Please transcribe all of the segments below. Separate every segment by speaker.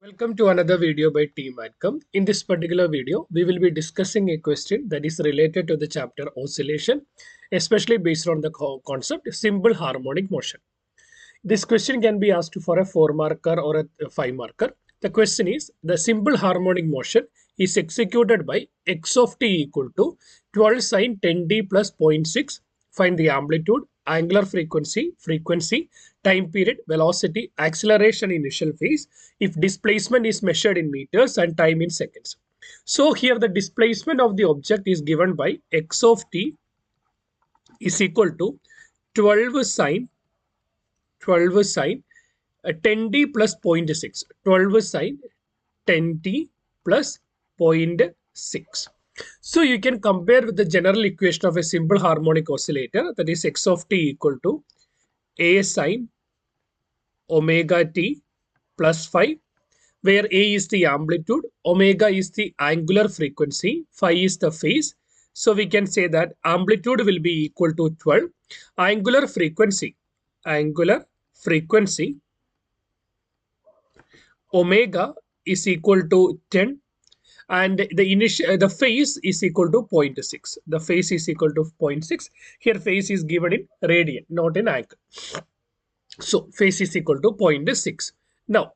Speaker 1: Welcome to another video by Team Outcome. In this particular video, we will be discussing a question that is related to the chapter oscillation, especially based on the concept simple harmonic motion. This question can be asked for a 4 marker or a 5 marker. The question is the simple harmonic motion is executed by x of t equal to 12 sine 10t plus 0.6. Find the amplitude, angular frequency, time period, velocity, acceleration initial phase if displacement is measured in meters and time in seconds. So here the displacement of the object is given by x of t is equal to 12 sine 10t plus 0.6. 12 sine 10t plus 0.6. So you can compare with the general equation of a simple harmonic oscillator, that is x of t equal to a sine omega t plus phi, where a is the amplitude, omega is the angular frequency, phi is the phase. So we can say that amplitude will be equal to 12. Angular frequency omega is equal to 10, and the phase is equal to 0.6. The phase is equal to 0.6. Here phase is given in radian, not in angle. So phase is equal to 0.6. Now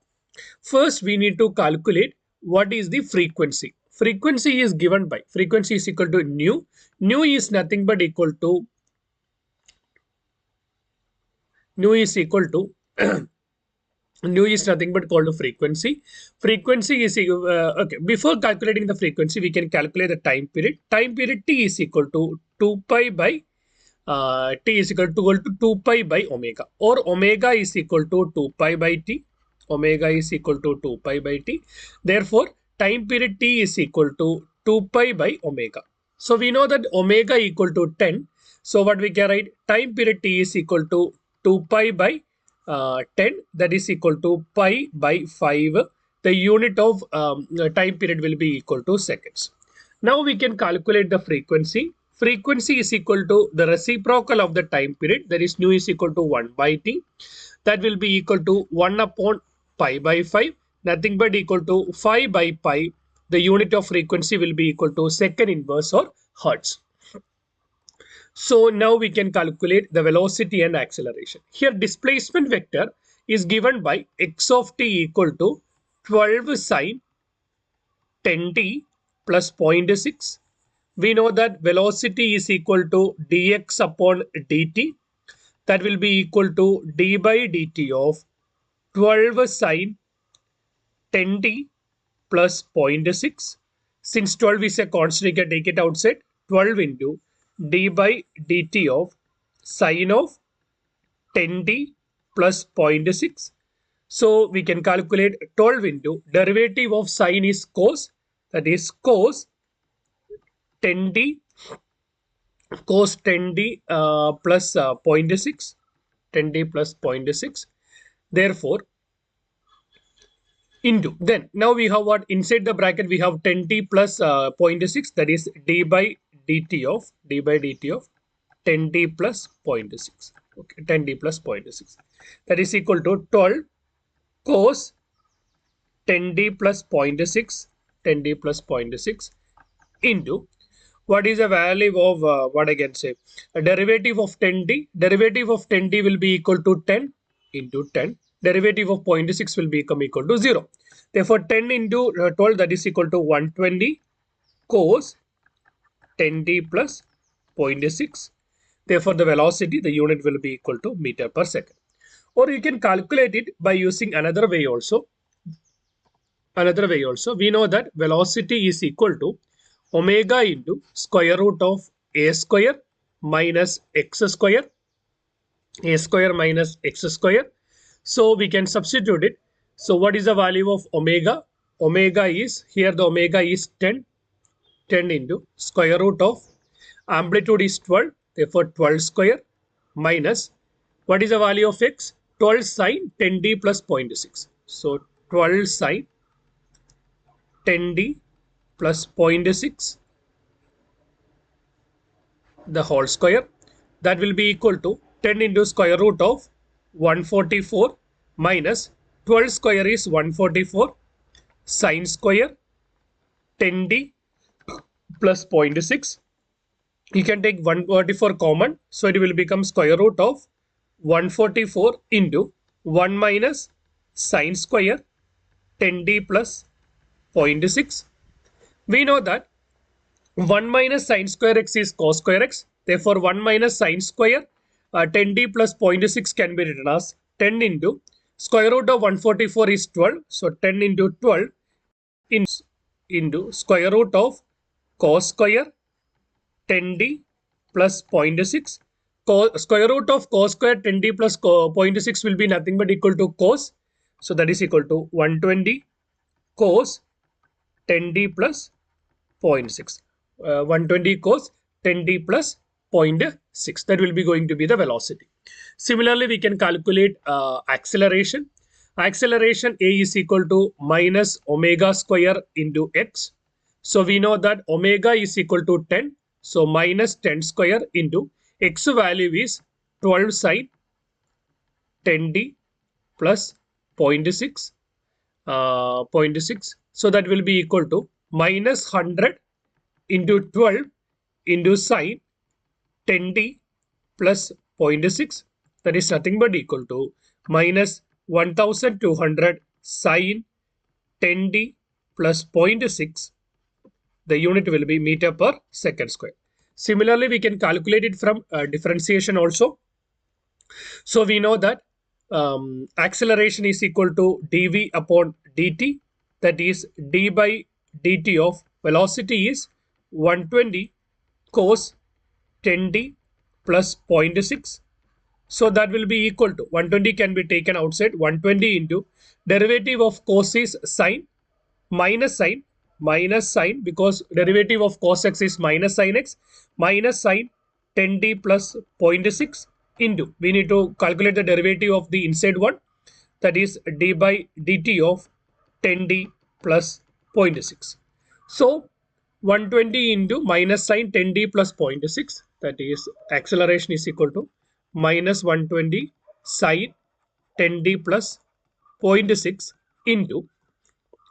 Speaker 1: first we need to calculate what is the frequency. Frequency is given by, frequency is equal to nu. Nu is nothing but equal to nu is nothing but called frequency. Frequency is okay. Before calculating the frequency, we can calculate the time period. Time period t is equal to 2 pi by t is equal to 2 pi by omega, or omega is equal to 2 pi by t. Omega is equal to 2 pi by t. Therefore, time period t is equal to 2 pi by omega. So we know that omega equal to 10. So what we can write? Time period t is equal to 2 pi by 10, that is equal to pi by 5. The unit of time period will be equal to seconds. Now we can calculate the frequency. Frequency is equal to the reciprocal of the time period, that is nu is equal to 1 by t. That will be equal to 1 upon pi by 5, nothing but equal to 5 by pi. The unit of frequency will be equal to second inverse or hertz. So now we can calculate the velocity and acceleration. Here displacement vector is given by x of t equal to 12 sine 10t plus 0.6. We know that velocity is equal to dx upon dt. That will be equal to d by dt of 12 sine 10t plus 0.6. Since 12 is a constant, you can take it outside. 12 into d by dt of sine of 10t plus 0.6. So we can calculate 12 into derivative of sine is cos, that is cos 10t plus 0.6, 10t plus 0.6. Therefore, into, then now we have what inside the bracket, we have 10t plus 0.6, that is d by dt of 10t plus 0.6. Okay, 10t plus 0.6, that is equal to 12 cos 10t plus 0.6, 10t plus 0.6 into what is the value of what I can say, a derivative of 10t. Derivative of 10t will be equal to 10 into 10. Derivative of 0.6 will become equal to 0. Therefore 10 into 12, that is equal to 120 cos 10t plus 0.6. Therefore the velocity, the unit will be equal to meter per second. Or you can calculate it by using another way also. We know that velocity is equal to omega into square root of a square minus x square. A square minus x square. So we can substitute it. So what is the value of omega? Omega is, here the omega is 10 into square root of amplitude is 12, therefore 12 square minus what is the value of x? 12 sine 10t plus 0.6. So 12 sine 10t plus 0.6 the whole square, that will be equal to 10 into square root of 144 minus 12 square is 144 sine square 10d plus 0.6. You can take 144 common, so it will become square root of 144 into 1 minus sine square 10d plus 0.6. We know that 1 minus sine square x is cos square x. Therefore, 1 minus sine square 10d plus 0.6 can be written as 10 into square root of 144 is 12. So, 10 into 12 into square root of cos square 10d plus 0.6. Square root of cos square 10d plus 0.6 will be nothing but equal to cos. So, that is equal to 120 cos 10d plus 0.6. 120 cos 10d plus 0.6. That will be going to be the velocity. Similarly, we can calculate acceleration. Acceleration A is equal to minus omega square into x. So we know that omega is equal to 10. So minus 10 square into x value is 12 sine 10d plus 0.6. 0.6. So that will be equal to minus 100 into 12 into sine 10d plus 0.6. That is nothing but equal to minus 1200 sine 10d plus 0.6. The unit will be meter per second square. Similarly, we can calculate it from differentiation also. So we know that acceleration is equal to dv upon dt. That is d by dt of velocity is 120 cos 10d plus 0.6. So that will be equal to 120 can be taken outside. 120 into derivative of cos is sine minus sine because derivative of cos x is minus sine x minus sine 10d plus 0.6 into we need to calculate the derivative of the inside one, that is d by dt of 10d plus 0.6. So 120 into minus sine 10d plus 0.6, that is acceleration is equal to minus 120 sine 10d plus 0.6 into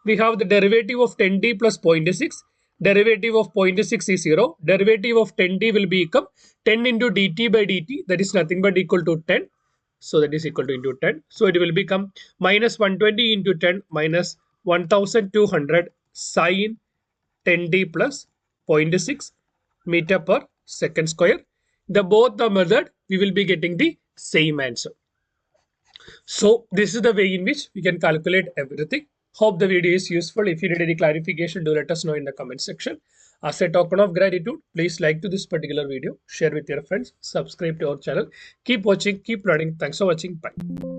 Speaker 1: we have the derivative of 10d plus 0.6. Derivative of 0.6 is 0. Derivative of 10d will become 10 into dt by dt. That is nothing but equal to 10. So that is equal to into 10. So it will become minus 120 into 10 minus 1200 sine 10d plus 0.6 meter per second square. The both the method we will be getting the same answer. So this is the way in which we can calculate everything. Hope the video is useful. If you need any clarification, do let us know in the comment section. As a token of gratitude, please like to this particular video, share with your friends, subscribe to our channel. Keep watching, keep learning. Thanks for watching. Bye.